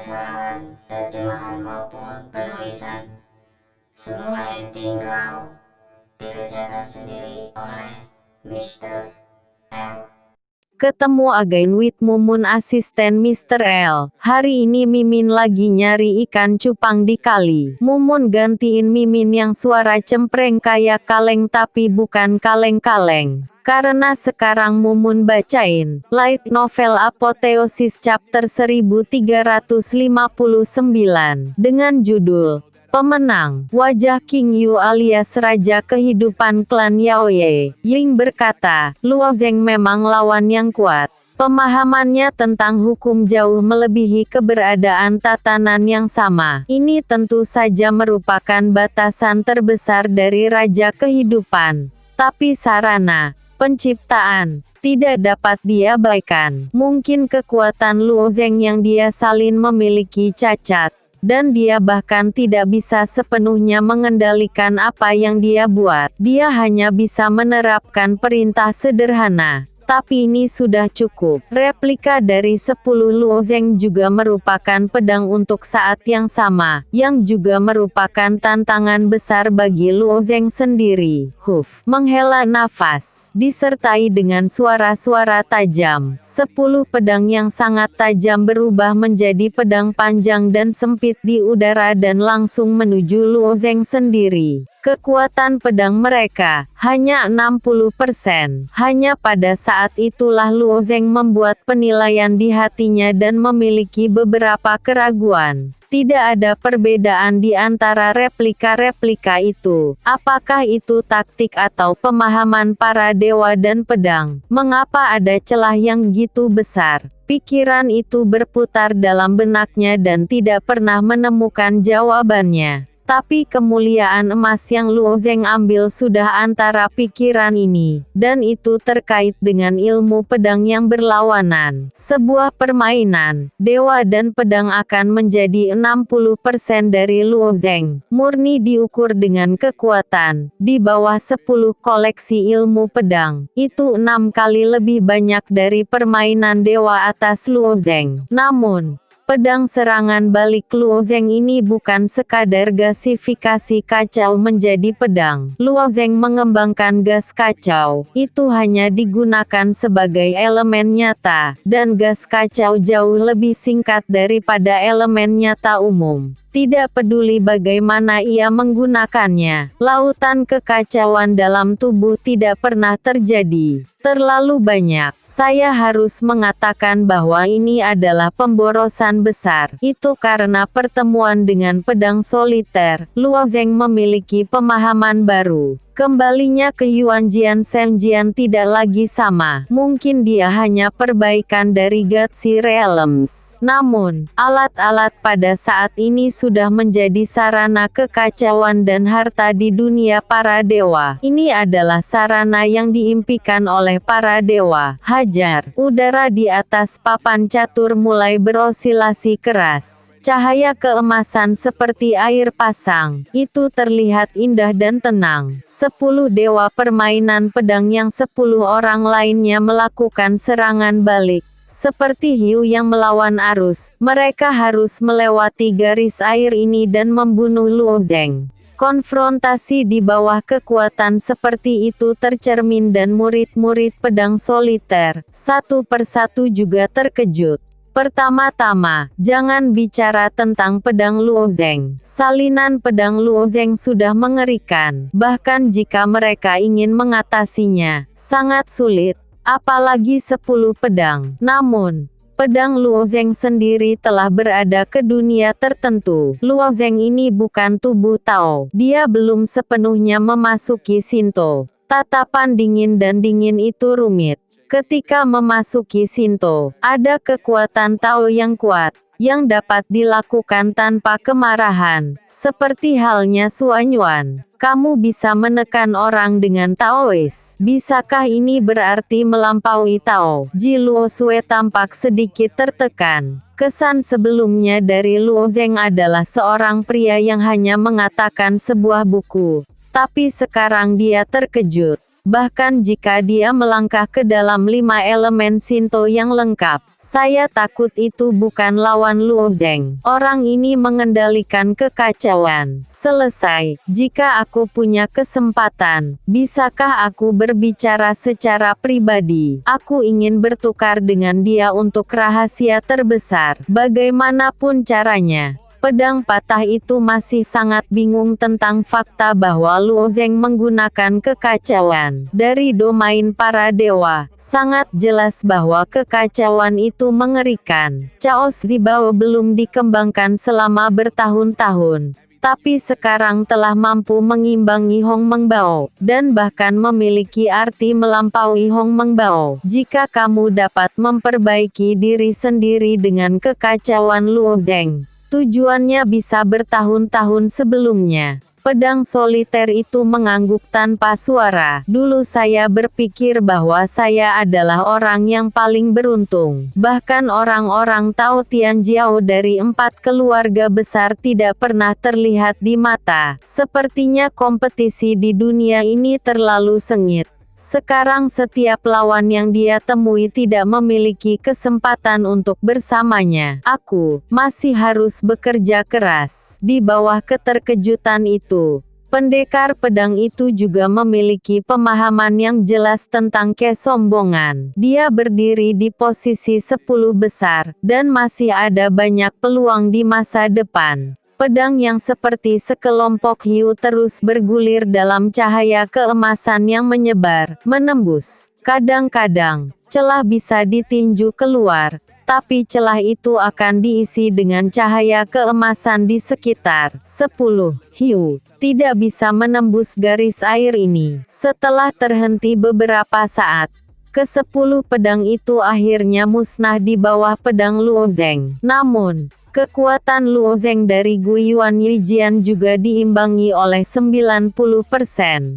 kesalahan terjemahan maupun penulisan. Semua editing raw dikerjakan sendiri oleh Mr. L. Ketemu again with Mumun asisten Mr. L. Hari ini Mimin lagi nyari ikan cupang di kali. Mumun gantiin Mimin yang suara cempreng kayak kaleng tapi bukan kaleng-kaleng. Karena sekarang Mumun bacain light novel Apotheosis chapter 1359 dengan judul Pemenang. Wajah King Yu alias Raja Kehidupan Klan Yaoye Ying berkata, Luo Zeng memang lawan yang kuat. Pemahamannya tentang hukum jauh melebihi keberadaan tatanan yang sama. Ini tentu saja merupakan batasan terbesar dari Raja Kehidupan. Tapi sarana penciptaan tidak dapat diabaikan. Mungkin kekuatan Luo Zeng yang dia salin memiliki cacat. Dan dia bahkan tidak bisa sepenuhnya mengendalikan apa yang dia buat. Dia hanya bisa menerapkan perintah sederhana. Tapi ini sudah cukup. Replika dari 10 Luo Zeng juga merupakan pedang untuk saat yang sama, yang juga merupakan tantangan besar bagi Luo Zeng sendiri. Huf, menghela nafas, disertai dengan suara-suara tajam. 10 pedang yang sangat tajam berubah menjadi pedang panjang dan sempit di udara dan langsung menuju Luo Zeng sendiri. Kekuatan pedang mereka hanya 60%. Hanya pada saat itulah Luo Zeng membuat penilaian di hatinya dan memiliki beberapa keraguan. Tidak ada perbedaan di antara replika-replika itu. Apakah itu taktik atau pemahaman para dewa dan pedang? Mengapa ada celah yang gitu besar? Pikiran itu berputar dalam benaknya dan tidak pernah menemukan jawabannya. Tapi kemuliaan emas yang Luo Zeng ambil sudah antara pikiran ini, dan itu terkait dengan ilmu pedang yang berlawanan. Sebuah permainan, dewa dan pedang akan menjadi 60% dari Luo Zeng, murni diukur dengan kekuatan, di bawah 10 koleksi ilmu pedang. Itu 6 kali lebih banyak dari permainan dewa atas Luo Zeng. Namun, pedang serangan balik Luo Zeng ini bukan sekadar gasifikasi kacau menjadi pedang. Luo Zeng mengembangkan gas kacau, itu hanya digunakan sebagai elemen nyata, dan gas kacau jauh lebih singkat daripada elemen nyata umum. Tidak peduli bagaimana ia menggunakannya, lautan kekacauan dalam tubuh tidak pernah terjadi. Terlalu banyak. Saya harus mengatakan bahwa ini adalah pemborosan besar. Itu karena pertemuan dengan pedang soliter, Luo Zeng memiliki pemahaman baru. Kembalinya ke Yuanjian Shenzhen tidak lagi sama. Mungkin dia hanya perbaikan dari Gutsy Realms. Namun, alat-alat pada saat ini sudah menjadi sarana kekacauan dan harta di dunia para dewa. Ini adalah sarana yang diimpikan oleh para dewa. Hajar. Udara di atas papan catur mulai berosilasi keras. Cahaya keemasan seperti air pasang, itu terlihat indah dan tenang. 10 dewa permainan pedang yang 10 orang lainnya melakukan serangan balik. Seperti hiu yang melawan arus, mereka harus melewati garis air ini dan membunuh Luo Zeng. Konfrontasi di bawah kekuatan seperti itu tercermin dan murid-murid pedang soliter, satu persatu juga terkejut. Pertama-tama, jangan bicara tentang pedang Luo Zeng. Salinan pedang Luo Zeng sudah mengerikan, bahkan jika mereka ingin mengatasinya, sangat sulit, apalagi 10 pedang. Namun, pedang Luo Zeng sendiri telah berada ke dunia tertentu. Luo Zeng ini bukan tubuh Tao. Dia belum sepenuhnya memasuki Shinto. Tatapan dingin dan dingin itu rumit. Ketika memasuki Shinto, ada kekuatan Tao yang kuat, yang dapat dilakukan tanpa kemarahan. Seperti halnya Suanyuan. Kamu bisa menekan orang dengan Taois. Bisakah ini berarti melampaui Tao? Ji Luo Sue tampak sedikit tertekan. Kesan sebelumnya dari Luo Zeng adalah seorang pria yang hanya mengatakan sebuah buku. Tapi sekarang dia terkejut. Bahkan jika dia melangkah ke dalam 5 elemen Shinto yang lengkap, saya takut itu bukan lawan Luo Zeng. Orang ini mengendalikan kekacauan. Selesai. Jika aku punya kesempatan, bisakah aku berbicara secara pribadi? Aku ingin bertukar dengan dia untuk rahasia terbesar. Bagaimanapun caranya. Pedang patah itu masih sangat bingung tentang fakta bahwa Luo Zeng menggunakan kekacauan dari domain para dewa. Sangat jelas bahwa kekacauan itu mengerikan. Chaos Zibao belum dikembangkan selama bertahun-tahun, tapi sekarang telah mampu mengimbangi Hong Mengbao, dan bahkan memiliki arti melampaui Hong Mengbao. Jika kamu dapat memperbaiki diri sendiri dengan kekacauan Luo Zeng, tujuannya bisa bertahun-tahun sebelumnya. Pedang soliter itu mengangguk tanpa suara. Dulu saya berpikir bahwa saya adalah orang yang paling beruntung. Bahkan orang-orang Tao Tianjiao dari 4 keluarga besar tidak pernah terlihat di mata. Sepertinya kompetisi di dunia ini terlalu sengit. Sekarang setiap lawan yang dia temui tidak memiliki kesempatan untuk bersamanya. Aku masih harus bekerja keras. Di bawah keterkejutan itu, pendekar pedang itu juga memiliki pemahaman yang jelas tentang kesombongan. Dia berdiri di posisi 10 besar, dan masih ada banyak peluang di masa depan. Pedang yang seperti sekelompok hiu terus bergulir dalam cahaya keemasan yang menyebar, menembus. Kadang-kadang, celah bisa ditinju keluar, tapi celah itu akan diisi dengan cahaya keemasan di sekitar. 10 hiu tidak bisa menembus garis air ini. Setelah terhenti beberapa saat, ke-10 pedang itu akhirnya musnah di bawah pedang Luo Zeng. Namun, kekuatan Luo Zeng dari Guiyuan Yijian juga diimbangi oleh 90%.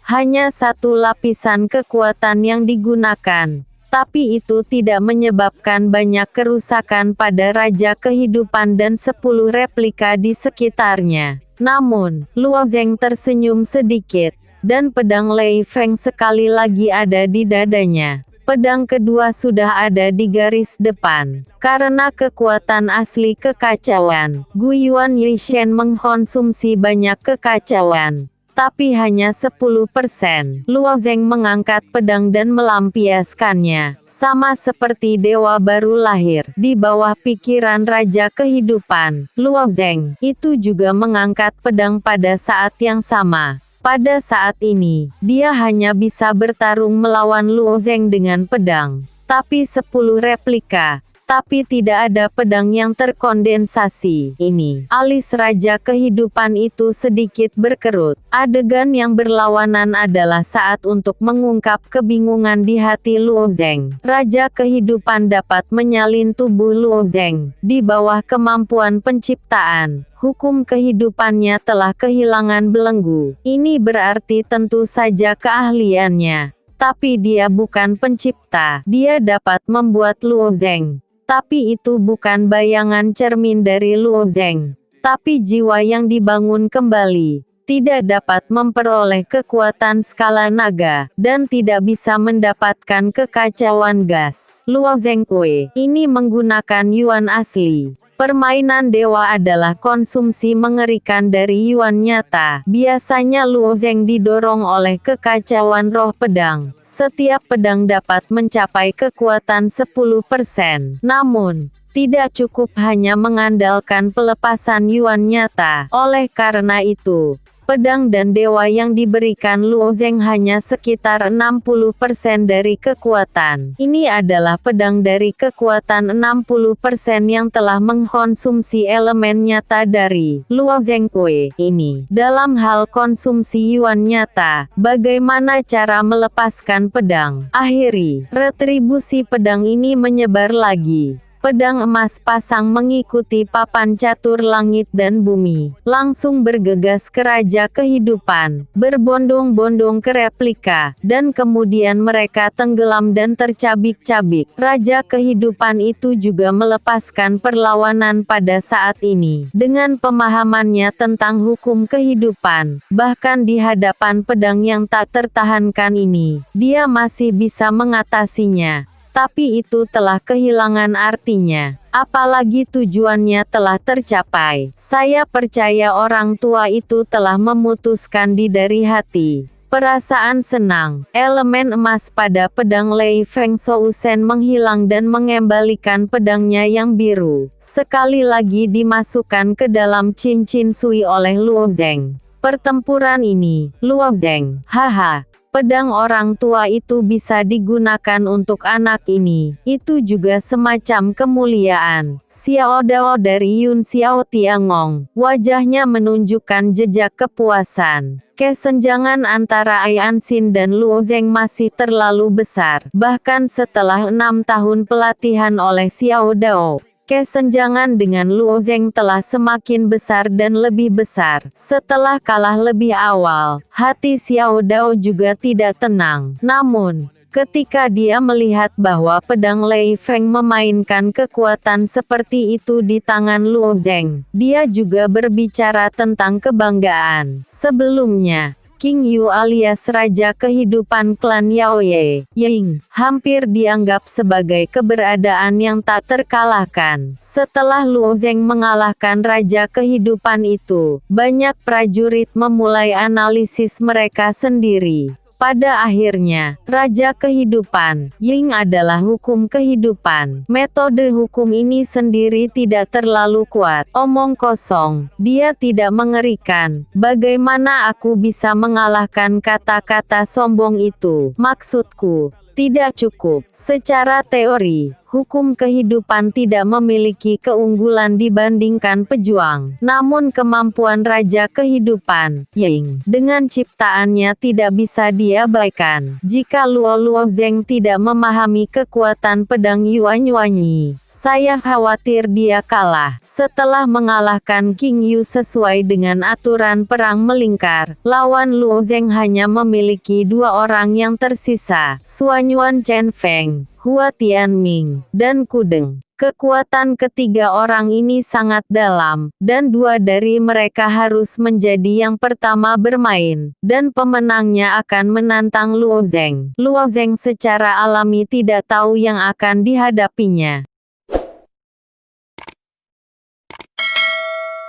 Hanya satu lapisan kekuatan yang digunakan, tapi itu tidak menyebabkan banyak kerusakan pada Raja Kehidupan dan 10 replika di sekitarnya. Namun, Luo Zeng tersenyum sedikit, dan pedang Lei Feng sekali lagi ada di dadanya. Pedang kedua sudah ada di garis depan. Karena kekuatan asli kekacauan, Guiyuan Yishen mengkonsumsi banyak kekacauan, tapi hanya 10%. Luo Zeng mengangkat pedang dan melampiaskannya, sama seperti dewa baru lahir. Di bawah pikiran Raja Kehidupan, Luo Zeng itu juga mengangkat pedang pada saat yang sama. Pada saat ini, dia hanya bisa bertarung melawan Luo Zeng dengan pedang, tapi 10 replika, tapi tidak ada pedang yang terkondensasi. Ini, alis Raja Kehidupan itu sedikit berkerut. Adegan yang berlawanan adalah saat untuk mengungkap kebingungan di hati Luo Zeng. Raja Kehidupan dapat menyalin tubuh Luo Zeng. Di bawah kemampuan penciptaan, hukum kehidupannya telah kehilangan belenggu. Ini berarti tentu saja keahliannya. Tapi dia bukan pencipta. Dia dapat membuat Luo Zeng. Tapi itu bukan bayangan cermin dari Luo Zeng, tapi jiwa yang dibangun kembali. Tidak dapat memperoleh kekuatan skala naga, dan tidak bisa mendapatkan kekacauan gas. Luo Zeng Kue ini menggunakan yuan asli. Permainan dewa adalah konsumsi mengerikan dari yuan nyata. Biasanya Luo Zeng didorong oleh kekacauan roh pedang. Setiap pedang dapat mencapai kekuatan 10%. Namun, tidak cukup hanya mengandalkan pelepasan yuan nyata. Oleh karena itu, pedang dan dewa yang diberikan Luo Zeng hanya sekitar 60% dari kekuatan. Ini adalah pedang dari kekuatan 60% yang telah mengkonsumsi elemen nyata dari Luo Zeng Kue ini. Dalam hal konsumsi yuan nyata, bagaimana cara melepaskan pedang? Akhiri, retribusi pedang ini menyebar lagi. Pedang emas pasang mengikuti papan catur langit dan bumi, langsung bergegas ke Raja Kehidupan, berbondong-bondong ke replika, dan kemudian mereka tenggelam dan tercabik-cabik. Raja Kehidupan itu juga melepaskan perlawanan pada saat ini. Dengan pemahamannya tentang hukum kehidupan, bahkan di hadapan pedang yang tak tertahankan ini, dia masih bisa mengatasinya. Tapi itu telah kehilangan artinya. Apalagi tujuannya telah tercapai. Saya percaya orang tua itu telah memutuskan dari hati. Perasaan senang, elemen emas pada pedang Lei Feng Shousen menghilang dan mengembalikan pedangnya yang biru. Sekali lagi dimasukkan ke dalam cincin sui oleh Luo Zeng. Pertempuran ini, Luo Zeng, haha. Pedang orang tua itu bisa digunakan untuk anak ini. Itu juga semacam kemuliaan. Xiao Dao dari Yun Xiao Tiangong. Wajahnya menunjukkan jejak kepuasan. Kesenjangan antara Ai Anxin dan Luo Zeng masih terlalu besar. Bahkan setelah 6 tahun pelatihan oleh Xiao Dao, kesenjangan dengan Luo Zeng telah semakin besar dan lebih besar. Setelah kalah lebih awal, hati Xiao Dao juga tidak tenang. Namun, ketika dia melihat bahwa pedang Lei Feng memainkan kekuatan seperti itu di tangan Luo Zeng, dia juga berbicara tentang kebanggaan. Sebelumnya, King Yu alias Raja Kehidupan klan Yaoye, Ying, hampir dianggap sebagai keberadaan yang tak terkalahkan. Setelah Luo Zeng mengalahkan Raja Kehidupan itu, banyak prajurit memulai analisis mereka sendiri. Pada akhirnya, Raja Kehidupan, Ying adalah hukum kehidupan. Metode hukum ini sendiri tidak terlalu kuat. Omong kosong, dia tidak mengerikan. Bagaimana aku bisa mengalahkan kata-kata sombong itu? Maksudku, tidak cukup. Secara teori, hukum kehidupan tidak memiliki keunggulan dibandingkan pejuang. Namun kemampuan Raja Kehidupan, Ying, dengan ciptaannya tidak bisa diabaikan. Jika Luo Zeng tidak memahami kekuatan pedang Yuanyuanyi, saya khawatir dia kalah. Setelah mengalahkan King Yu sesuai dengan aturan perang melingkar, lawan Luo Zeng hanya memiliki 2 orang yang tersisa, Suanyuan Chen Feng, Hua Tianming, dan Kudeng. Kekuatan ketiga orang ini sangat dalam, dan 2 dari mereka harus menjadi yang pertama bermain, dan pemenangnya akan menantang Luo Zeng. Luo Zeng secara alami tidak tahu yang akan dihadapinya.